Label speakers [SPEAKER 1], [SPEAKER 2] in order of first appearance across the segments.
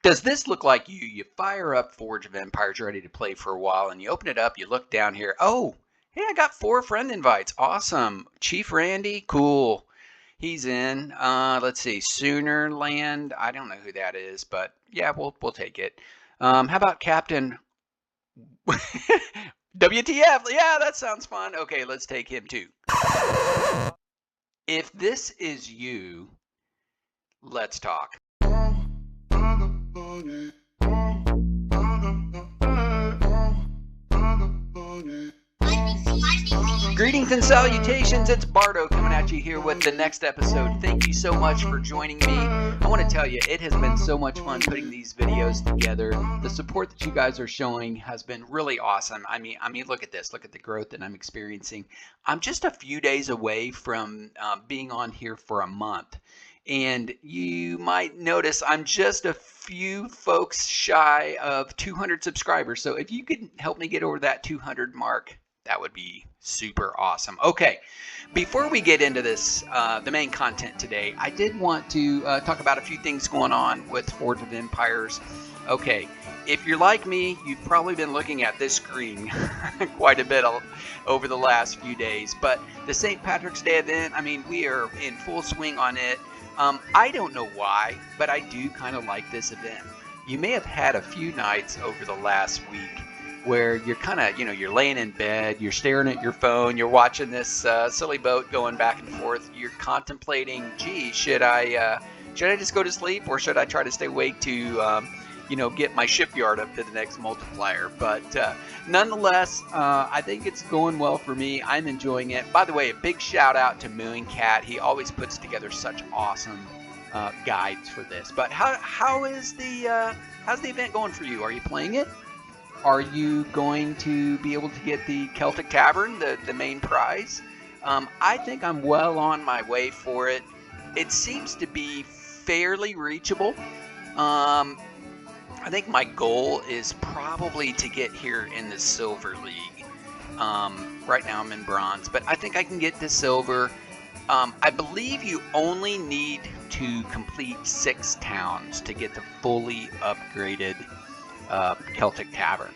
[SPEAKER 1] Does this look like you? You fire up Forge of Empires, ready to play for a while, and you open it up, you look down here. Oh, hey, I got 4 friend invites. Awesome. Chief Randy, cool. He's in. Let's see, Sooner Land. I don't know who that is, but yeah, we'll take it. How about Captain WTF? Yeah, that sounds fun. Okay, let's take him too. If this is you, let's talk. Greetings and salutations, it's Bardo coming at you here with the next episode. Thank you so much for joining me. I want to tell you, it has been so much fun putting these videos together. The support that you guys are showing has been really awesome. I mean, look at this. Look at the growth that I'm experiencing. I'm just a few days away from being on here for a month. And you might notice I'm just a few folks shy of 200 subscribers. So if you could help me get over that 200 mark, that would be super awesome. Okay, before we get into this, the main content today, I did want to talk about a few things going on with Forge of Empires. Okay, if you're like me, you've probably been looking at this screen quite a bit over the last few days. But the St. Patrick's Day event, I mean, we are in full swing on it. I don't know why, but I do kind of like this event. You may have had a few nights over the last week where you're kind of, you're laying in bed, you're staring at your phone, you're watching this silly boat going back and forth, you're contemplating, gee, should I just go to sleep, or should I try to stay awake to, get my shipyard up to the next multiplier? But nonetheless, I think it's going well for me. I'm enjoying it. By the way, a big shout out to Moon Cat. He always puts together such awesome guides for this. But how's the event going for you? Are you playing it? Are you going to be able to get the Celtic Tavern, the main prize? I think I'm well on my way for it. It seems to be fairly reachable. I think my goal is probably to get here in the Silver League. Right now I'm in Bronze, but I think I can get to Silver. I believe you only need to complete 6 towns to get the fully upgraded Celtic Tavern.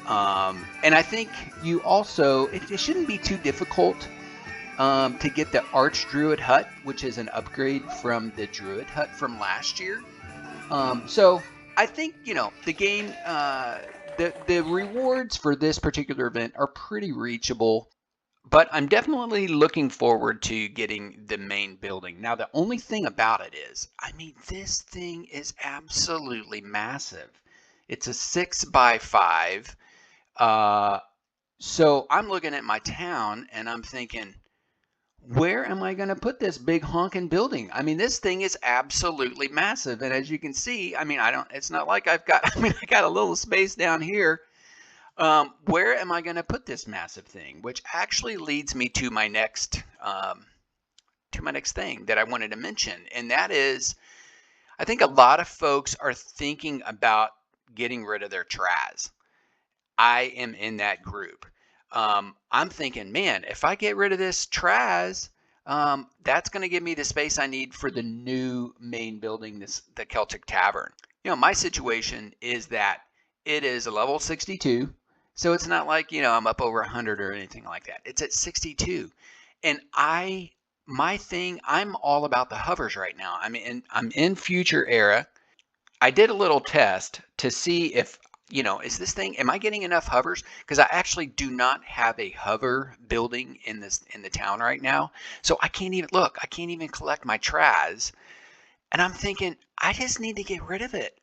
[SPEAKER 1] And I think you also, it shouldn't be too difficult to get the Archdruid Hut, which is an upgrade from the Druid Hut from last year. So I think, the game, the rewards for this particular event are pretty reachable. But I'm definitely looking forward to getting the main building. Now, the only thing about it is, this thing is absolutely massive. It's a 6x5. So I'm looking at my town and I'm thinking, where am I going to put this big honking building? This thing is absolutely massive. And as you can see, it's not like I got a little space down here. Where am I going to put this massive thing? Which actually leads me to my next thing that I wanted to mention. And that is, I think a lot of folks are thinking about getting rid of their Traz. I am in that group. I'm thinking, man, if I get rid of this Traz, that's going to give me the space I need for the new main building, the Celtic Tavern. My situation is that it is a level 62. So it's not like, I'm up over 100 or anything like that. It's at 62. And I'm all about the hovers right now. I'm in Future Era. I did a little test to see if, is this thing, am I getting enough hovers? Because I actually do not have a hover building in the town right now. So I can't even collect my Traz. And I'm thinking, I just need to get rid of it.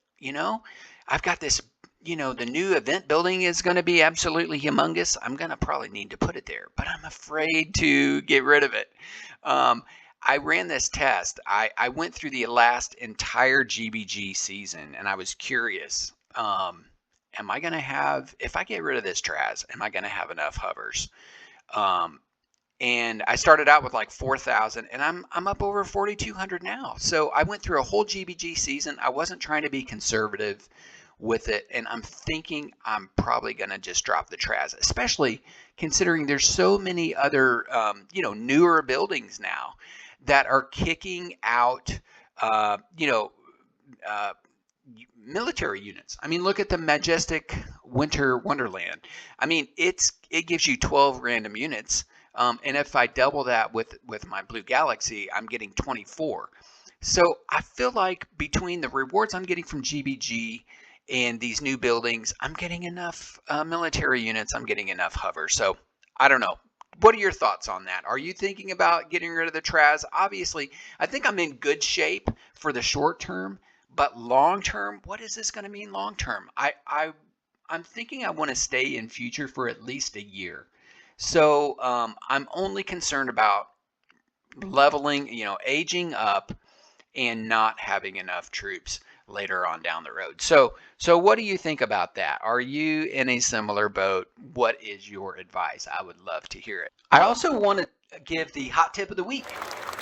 [SPEAKER 1] I've got this, the new event building is going to be absolutely humongous. I'm going to probably need to put it there, but I'm afraid to get rid of it. I ran this test. I went through the last entire GBG season and I was curious. Am I going to have, if I get rid of this Traz, am I going to have enough hovers? And I started out with like 4,000 and I'm up over 4,200 now. So I went through a whole GBG season. I wasn't trying to be conservative with it. And I'm thinking I'm probably going to just drop the Traz, especially considering there's so many other, newer buildings now that are kicking out, military units. I mean, look at the Majestic Winter Wonderland. I mean, it gives you 12 random units, and if I double that with my Blue Galaxy, I'm getting 24. So I feel like between the rewards I'm getting from GBG and these new buildings, I'm getting enough military units. I'm getting enough hover. So I don't know. What are your thoughts on that? Are you thinking about getting rid of the Traz? Obviously, I think I'm in good shape for the short term, but long term, what is this going to mean long term? I'm thinking I want to stay in future for at least a year. So I'm only concerned about leveling, aging up and not having enough troops later on down the road. So what do you think about that? Are you in a similar boat? What is your advice? I would love to hear it. I also want to give the hot tip of the week.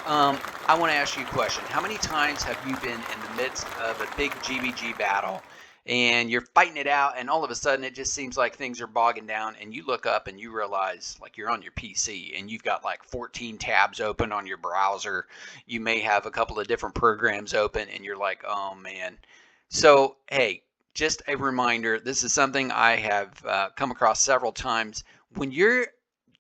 [SPEAKER 1] I want to ask you a question. How many times have you been in the midst of a big GBG battle and you're fighting it out and all of a sudden it just seems like things are bogging down and you look up and you realize like you're on your PC and you've got like 14 tabs open on your browser. You may have a couple of different programs open and you're like, oh man. So, hey, just a reminder, this is something I have come across several times. When you're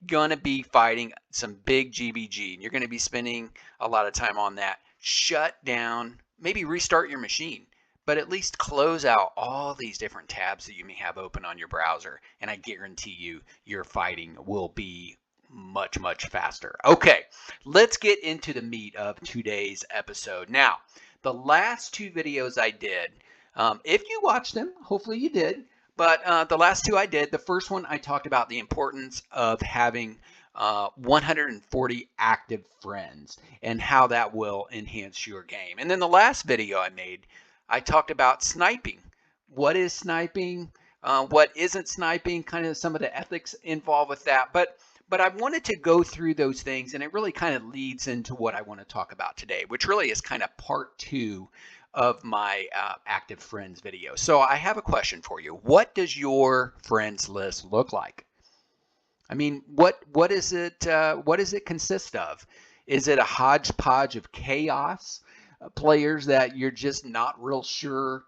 [SPEAKER 1] going to be fighting some big GBG and you're going to be spending a lot of time on that, shut down, maybe restart your machine, but at least close out all these different tabs that you may have open on your browser. And I guarantee you, your fighting will be much, much faster. Okay, let's get into the meat of today's episode. Now, the last two videos I did, if you watched them, hopefully you did, but the last two I did, the first one I talked about the importance of having 140 active friends and how that will enhance your game. And then the last video I made, I talked about sniping. What is sniping? What isn't sniping? Kind of some of the ethics involved with that. But I wanted to go through those things, and it really kind of leads into what I want to talk about today, which really is kind of part two of my active friends video. So I have a question for you. What does your friends list look like? I mean, what is it? What does it consist of? Is it a hodgepodge of chaos? Players that you're just not real sure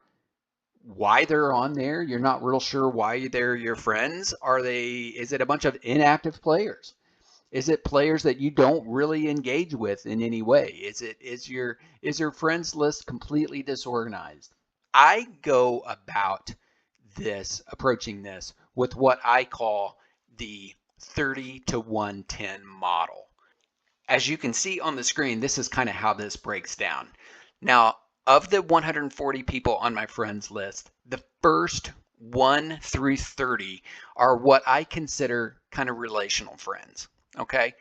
[SPEAKER 1] why they're on there. You're not real sure why they're your friends. Is it a bunch of inactive players? Is it players that you don't really engage with in any way? Is your friends list completely disorganized? I go about approaching this with what I call the 30 to 110 model. As you can see on the screen, this is kind of how this breaks down. Now, of the 140 people on my friends list, the first 1 through 30 are what I consider kind of relational friends. Okay,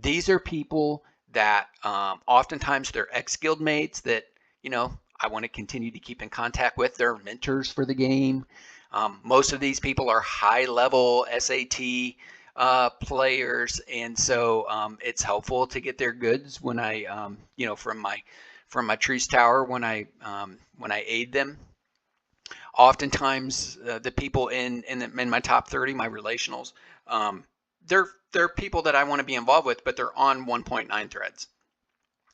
[SPEAKER 1] these are people that oftentimes they're ex-guild mates that I want to continue to keep in contact with. They're mentors for the game. Most of these people are high-level SAT players, and so it's helpful to get their goods when I from my Truce Tower when I aid them. Oftentimes the people in my top 30, my relationals, they're people that I want to be involved with, but they're on 1.9 threads,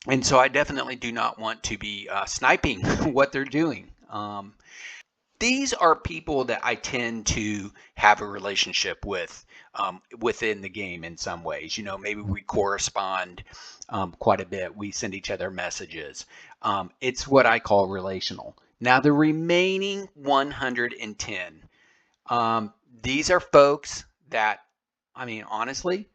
[SPEAKER 1] and so I definitely do not want to be sniping what they're doing. These are people that I tend to have a relationship with within the game in some ways. Maybe we correspond quite a bit. We send each other messages. It's what I call relational. Now, the remaining 110, these are folks that, honestly,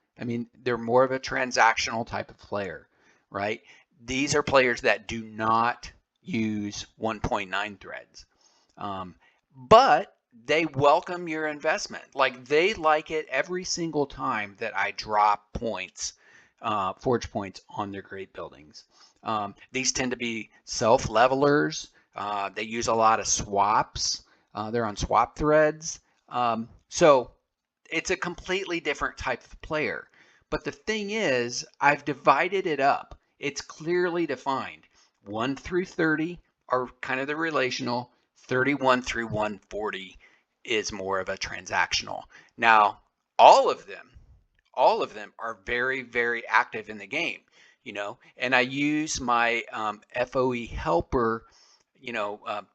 [SPEAKER 1] they're more of a transactional type of player, right? These are players that do not use 1.9 threads. But they welcome your investment. Like, they like it every single time that I drop points, forge points on their great buildings. These tend to be self-levelers. They use a lot of swaps. They're on swap threads. So it's a completely different type of player. But the thing is, I've divided it up. It's clearly defined. 1 through 30 are kind of the relational. 31 through 140 is more of a transactional. Now, all of them are very, very active in the game, and I use my FoE helper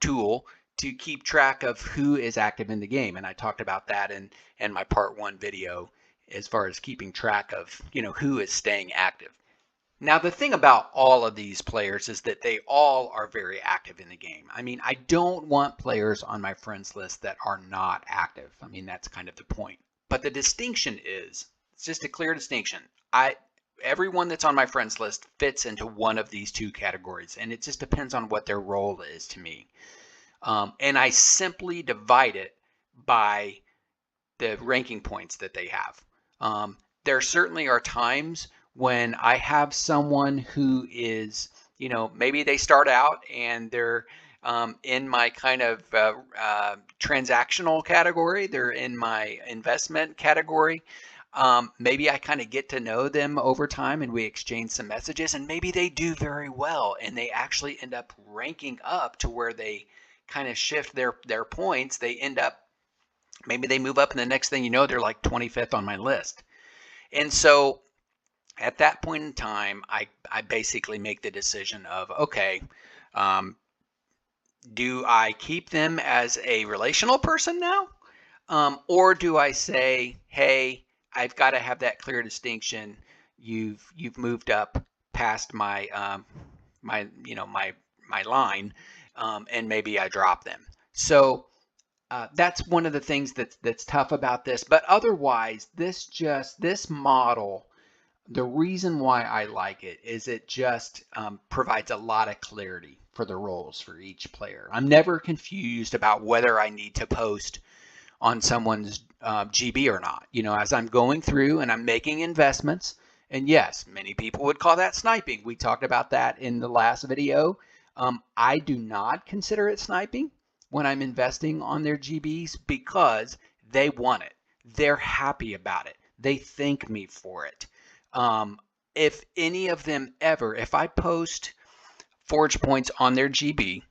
[SPEAKER 1] tool to keep track of who is active in the game. And I talked about that in my part 1 video as far as keeping track of, who is staying active. Now, the thing about all of these players is that they all are very active in the game. I mean, I don't want players on my friends list that are not active. I mean, that's kind of the point. But the distinction is, it's just a clear distinction. Everyone that's on my friends list fits into one of these two categories, and it just depends on what their role is to me. And I simply divide it by the ranking points that they have. There certainly are times when I have someone who is, maybe they start out and they're in my kind of transactional category, they're in my investment category. Maybe I kind of get to know them over time and we exchange some messages, and maybe they do very well and they actually end up ranking up to where they kind of shift their points. They end up, maybe they move up, and the next thing you know, they're like 25th on my list. And so at that point in time, I basically make the decision of, okay, do I keep them as a relational person now? Or do I say, hey, I've got to have that clear distinction. You've moved up past my my line, and maybe I drop them. So that's one of the things that's tough about this. But otherwise, this model, the reason why I like it is it just provides a lot of clarity for the roles for each player. I'm never confused about whether I need to post on someone's GB or not. As I'm going through and I'm making investments, and yes, many people would call that sniping. We talked about that in the last video. I do not consider it sniping when I'm investing on their GBs because they want it. They're happy about it. They thank me for it. If any of them ever, if I post Forge points on their GB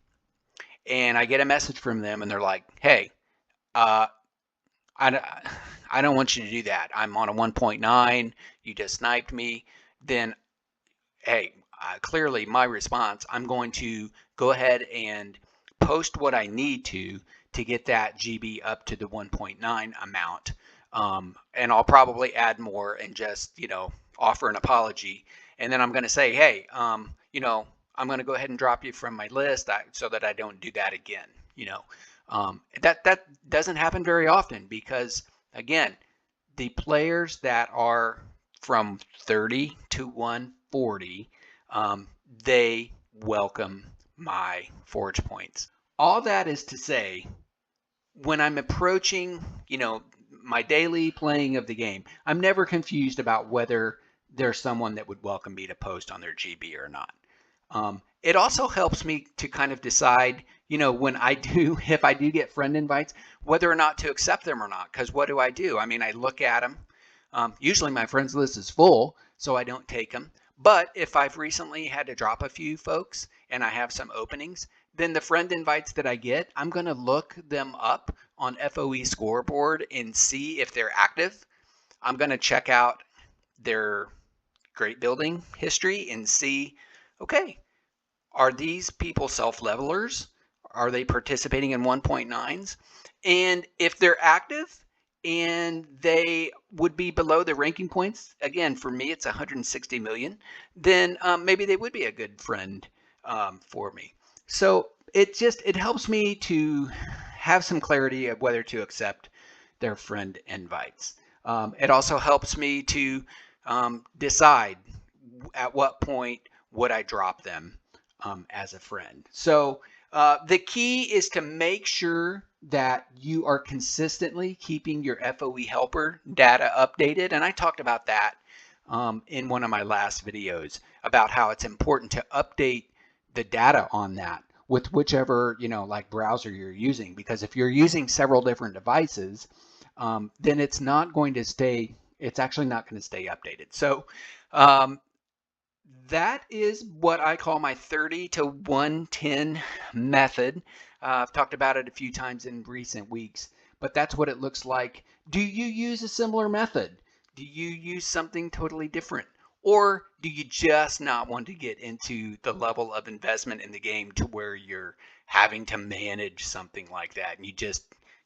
[SPEAKER 1] and I get a message from them and they're like, hey, I don't want you to do that. I'm on a 1.9. You just sniped me. Then, hey, clearly my response, I'm going to go ahead and post what I need to get that GB up to the 1.9 amount. And I'll probably add more and just, offer an apology. And then I'm going to say, hey, I'm going to go ahead and drop you from my list so that I don't do that again. That doesn't happen very often because, again, the players that are from 30 to 140, they welcome my Forge points. All that is to say, when I'm approaching, my daily playing of the game, I'm never confused about whether there's someone that would welcome me to post on their GB or not. It also helps me to kind of decide, when if I do get friend invites, whether or not to accept them or not. Because what do? I mean, I look at them. Usually my friends list is full, so I don't take them. But if I've recently had to drop a few folks and I have some openings, then the friend invites that I get, I'm going to look them up on FoE scoreboard and see if they're active. I'm going to check out their great building history and see, okay, are these people self-levelers? Are they participating in 1.9s? And if they're active and they would be below the ranking points, again, for me, it's 160 million, then maybe they would be a good friend for me. So it helps me to have some clarity of whether to accept their friend invites. It also helps me to decide at what point would I drop them as a friend. So the key is to make sure that you are consistently keeping your FoE helper data updated. And I talked about that in one of my last videos about how it's important to update the data on that with whichever, browser you're using. Because if you're using several different devices, then it's actually not going to stay updated. So that is what I call my 30 to 110 method. I've talked about it a few times in recent weeks, but that's what it looks like. Do you use a similar method? Do you use something totally different? Or do you just not want to get into the level of investment in the game to where you're having to manage something like that. And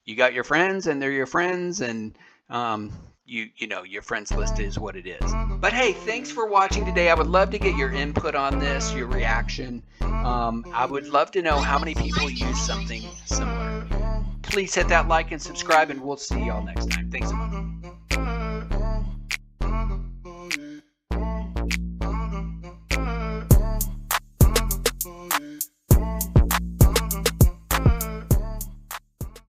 [SPEAKER 1] you got your friends and they're your friends, and you know, your friends list is what it is. But hey, thanks for watching today. I would love to get your input on this, your reaction. I would love to know how many people use something similar. Please hit that like and subscribe, and we'll see y'all next time. Thanks so much.